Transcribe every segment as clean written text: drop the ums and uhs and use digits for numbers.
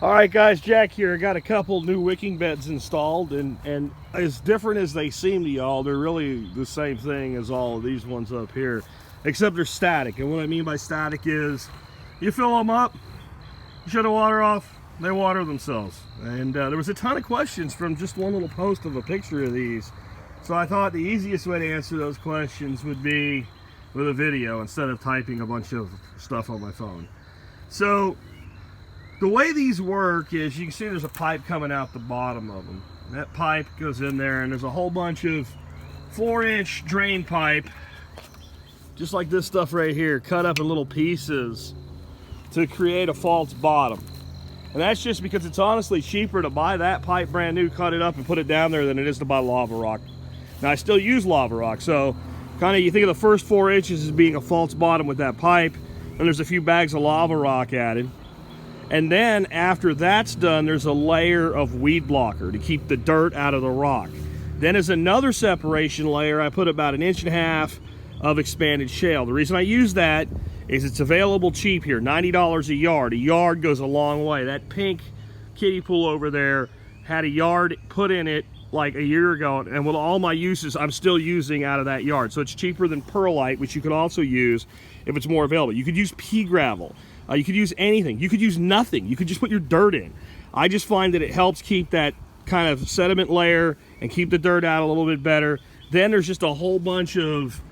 All right, guys, Jack here. I got a couple new wicking beds installed, and as different as they seem to y'all, they're really the same thing as all of these ones up here, except they're static. And what I mean by static is you fill them up, you shut the water off, they water themselves. And there was a ton of questions from just one little post of a picture of these. So I thought the easiest way to answer those questions would be with a video instead of typing a bunch of stuff on my phone. So the way these work is you can see there's a pipe coming out the bottom of them. That pipe goes in there, and there's a whole bunch of 4-inch drain pipe, just like this stuff right here, cut up in little pieces to create a false bottom. And that's just because it's honestly cheaper to buy that pipe brand new, cut it up and put it down there than it is to buy lava rock. Now I still use lava rock, so kind of you think of the first 4 inches as being a false bottom with that pipe, and there's a few bags of lava rock added. And then after that's done, there's a layer of weed blocker to keep the dirt out of the rock. Then as another separation layer, I put about 1.5 inches of expanded shale. The reason I use that is it's available cheap here, $90 a yard. A yard goes a long way. That pink kiddie pool over there had a yard put in it like a year ago, and with all my uses, I'm still using out of that yard. So it's cheaper than perlite, which you could also use if it's more available. You could use pea gravel. You could use anything. You could use nothing. You could just put your dirt in. I just find that it helps keep that kind of sediment layer and keep the dirt out a little bit better. Then there's just a whole bunch of,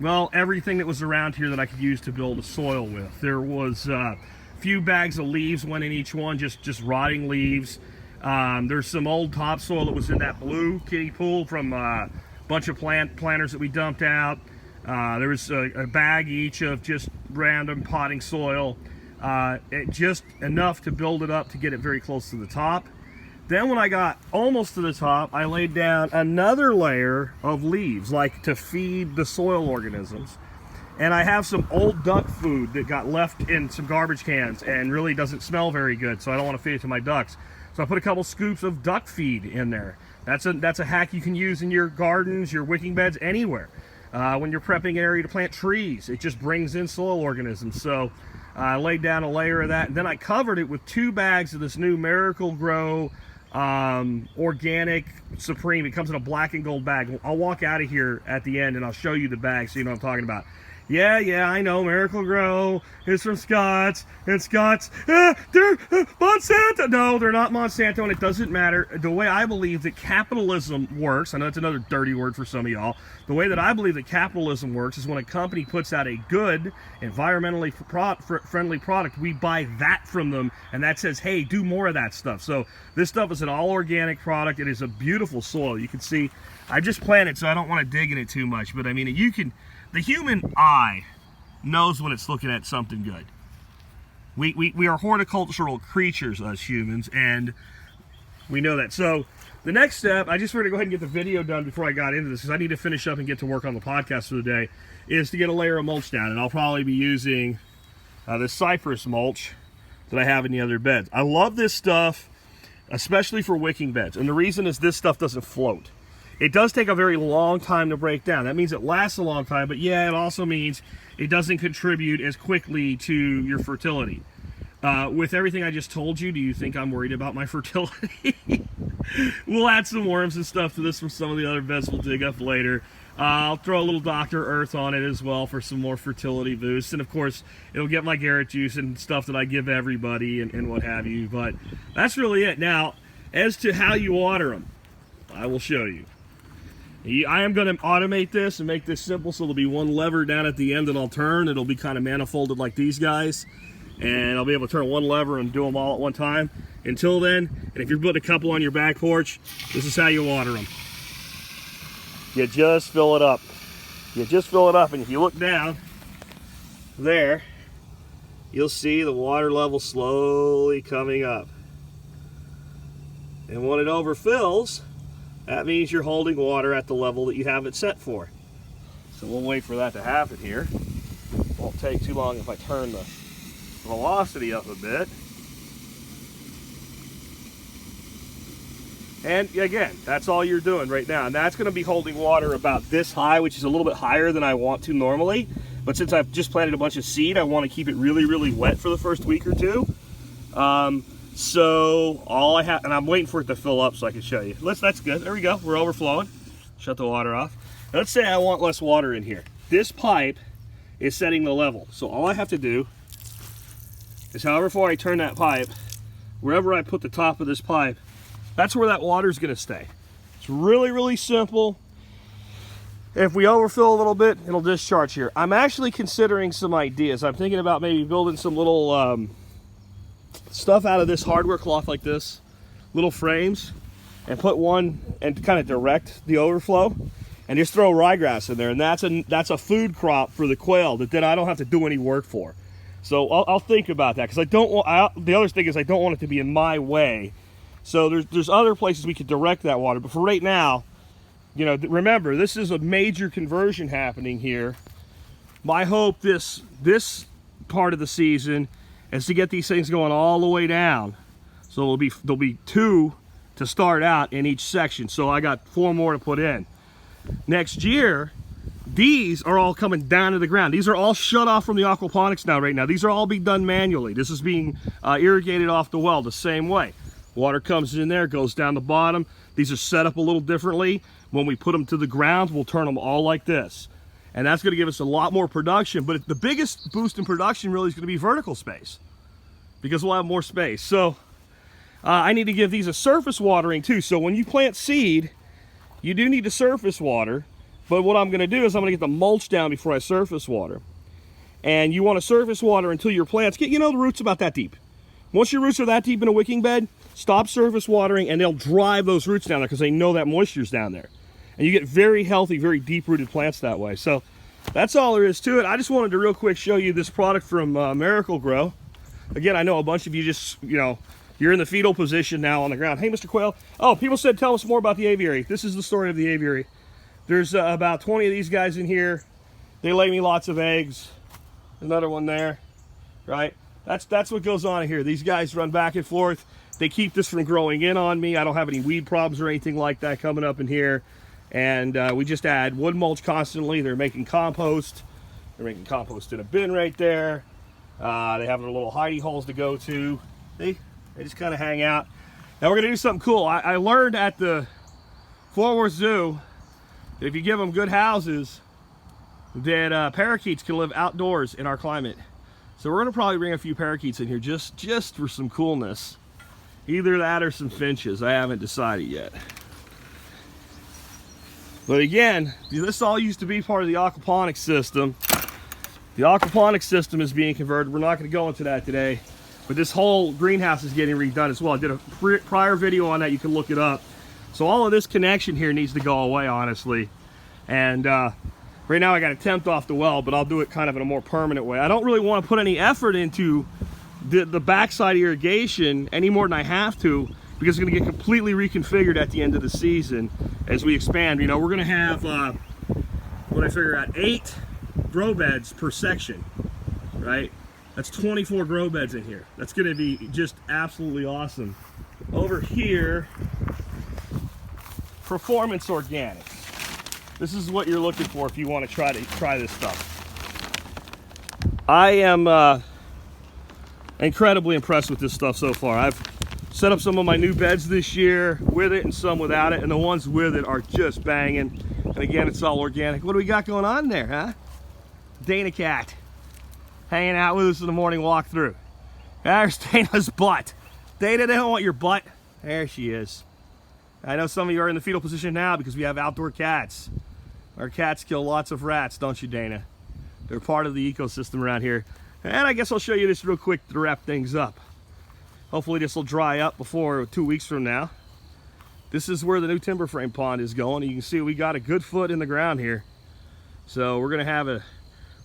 well, everything that was around here that I could use to build a soil with. There was a few bags of leaves went in each one, just rotting leaves. There's some old topsoil that was in that blue kiddie pool from a bunch of planters that we dumped out. There was a bag each of just random potting soil. Just enough to build it up to get it very close to the top. Then when I got almost to the top, I laid down another layer of leaves, like to feed the soil organisms. And I have some old duck food that got left in some garbage cans and really doesn't smell very good, so I don't want to feed it to my ducks. So I put a couple scoops of duck feed in there. That's a hack you can use in your gardens, your wicking beds, anywhere. When you're prepping an area to plant trees, it just brings in soil organisms. So I laid down a layer of that, and then I covered it with 2 bags of this new Miracle Grow organic Supreme. It comes in a black and gold bag. I'll walk out of here at the end and I'll show you the bag so you know what I'm talking about. Yeah, I know Miracle Grow is from Scott's, and Scott's, they're Monsanto. No, they're not Monsanto, and it doesn't matter. The way I believe that capitalism works, I know it's another dirty word for some of y'all, the way that I believe that capitalism works is when a company puts out a good, environmentally friendly product, we buy that from them, and that says, hey, do more of that stuff. So this stuff is an all-organic product. It is a beautiful soil. You can see, I just planted, so I don't want to dig in it too much, but I mean, you can... The human eye knows when it's looking at something good. We are horticultural creatures, us humans, and we know that. So the next step, I just wanted to go ahead and get the video done before I got into this, because I need to finish up and get to work on the podcast for the day, is to get a layer of mulch down. And I'll probably be using this cypress mulch that I have in the other beds. I love this stuff, especially for wicking beds. And the reason is this stuff doesn't float. It does take a very long time to break down. That means it lasts a long time, but yeah, it also means it doesn't contribute as quickly to your fertility. With everything I just told you, do you think I'm worried about my fertility? We'll add some worms and stuff to this from some of the other beds we'll dig up later. I'll throw a little Dr. Earth on it as well for some more fertility boosts. And of course, it'll get my Garrett juice and stuff that I give everybody and what have you. But that's really it. Now, as to how you water them, I will show you. I am going to automate this and make this simple, so there'll be one lever down at the end that I'll turn. It'll be kind of manifolded like these guys, and I'll be able to turn one lever and do them all at one time. Until then, and if you're putting a couple on your back porch, this is how you water them. You just fill it up. You just fill it up, and if you look down there, you'll see the water level slowly coming up. And when it overfills, that means you're holding water at the level that you have it set for. So we'll wait for that to happen here. Won't take too long if I turn the velocity up a bit. And again, that's all you're doing right now. And that's going to be holding water about this high, which is a little bit higher than I want to normally. But since I've just planted a bunch of seed, I want to keep it really, really wet for the first week or two. So all I have, and I'm waiting for it to fill up so I can show you. That's good. There we go. We're overflowing. Shut the water off. Now, let's say I want less water in here. This pipe is setting the level. So all I have to do is, however far I turn that pipe, wherever I put the top of this pipe, that's where that water is going to stay. It's really, really simple. If we overfill a little bit, it'll discharge here. I'm actually considering some ideas. I'm thinking about maybe building some little stuff out of this hardware cloth like this, little frames, and put one and kind of direct the overflow, and just throw ryegrass in there. And that's a food crop for the quail that then I don't have to do any work for. So I'll think about that, because I don't want. The other thing is I don't want it to be in my way. So there's other places we could direct that water. But for right now, you know, remember, this is a major conversion happening here. My hope this part of the season is to get these things going all the way down. So there'll be 2 to start out in each section. So I got 4 more to put in. Next year, these are all coming down to the ground. These are all shut off from the aquaponics now, right now. These are all being done manually. This is being irrigated off the well the same way. Water comes in there, goes down the bottom. These are set up a little differently. When we put them to the ground, we'll turn them all like this. And that's going to give us a lot more production. But the biggest boost in production really is going to be vertical space, because we'll have more space. So I need to give these a surface watering too. So when you plant seed, you do need to surface water. But what I'm going to do is I'm going to get the mulch down before I surface water. And you want to surface water until your plants get, you know, the roots about that deep. Once your roots are that deep in a wicking bed, stop surface watering, and they'll drive those roots down there because they know that moisture's down there. And you get very healthy, very deep-rooted plants that way. So that's all there is to it. I just wanted to real quick show you this product from Miracle Grow. Again, I know a bunch of you just, you know, you're in the fetal position now on the ground. Hey, Mr. Quail. Oh, people said tell us more about the aviary. This is the story of the aviary. There's about 20 of these guys in here. They lay me lots of eggs. Another one there, right? That's what goes on here. These guys run back and forth. They keep this from growing in on me. I don't have any weed problems or anything like that coming up in here. And we just add wood mulch constantly. They're making compost. They're making compost in a bin right there. They have their little hidey holes to go to. They just kind of hang out. Now we're going to do something cool. I learned at the Fort Worth Zoo that if you give them good houses, that parakeets can live outdoors in our climate. So we're going to probably bring a few parakeets in here just for some coolness. Either that or some finches. I haven't decided yet. But again, this all used to be part of the aquaponics system. The aquaponics system is being converted. We're not going to go into that today. But this whole greenhouse is getting redone as well. I did a prior video on that. You can look it up. So all of this connection here needs to go away, honestly. And right now I got a temp off the well, but I'll do it kind of in a more permanent way. I don't really want to put any effort into the backside irrigation any more than I have to, because it's going to get completely reconfigured at the end of the season as we expand. You know, we're going to have, what I figure out, 8 grow beds per section, right? That's 24 grow beds in here. That's going to be just absolutely awesome. Over here, Performance Organics. This is what you're looking for if you want to try this stuff. I am incredibly impressed with this stuff so far. I've set up some of my new beds this year with it and some without it, and the ones with it are just banging. And again, it's all organic. What do we got going on there, huh? Dana Cat hanging out with us in the morning walkthrough. There's Dana's butt. Dana, they don't want your butt. There she is. I know some of you are in the fetal position now because we have outdoor cats. Our cats kill lots of rats, don't you, Dana? They're part of the ecosystem around here. And I guess I'll show you this real quick to wrap things up. Hopefully this will dry up before 2 weeks from now. This is where the new timber frame pond is going. You can see we got a good foot in the ground here. So we're gonna have a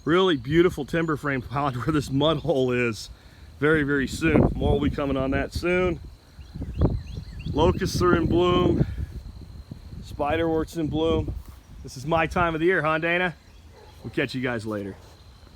really beautiful timber frame pond where this mud hole is very, very soon. More will be coming on that soon. Locusts are in bloom. Spiderwort's in bloom. This is my time of the year, huh, Dana? We'll catch you guys later.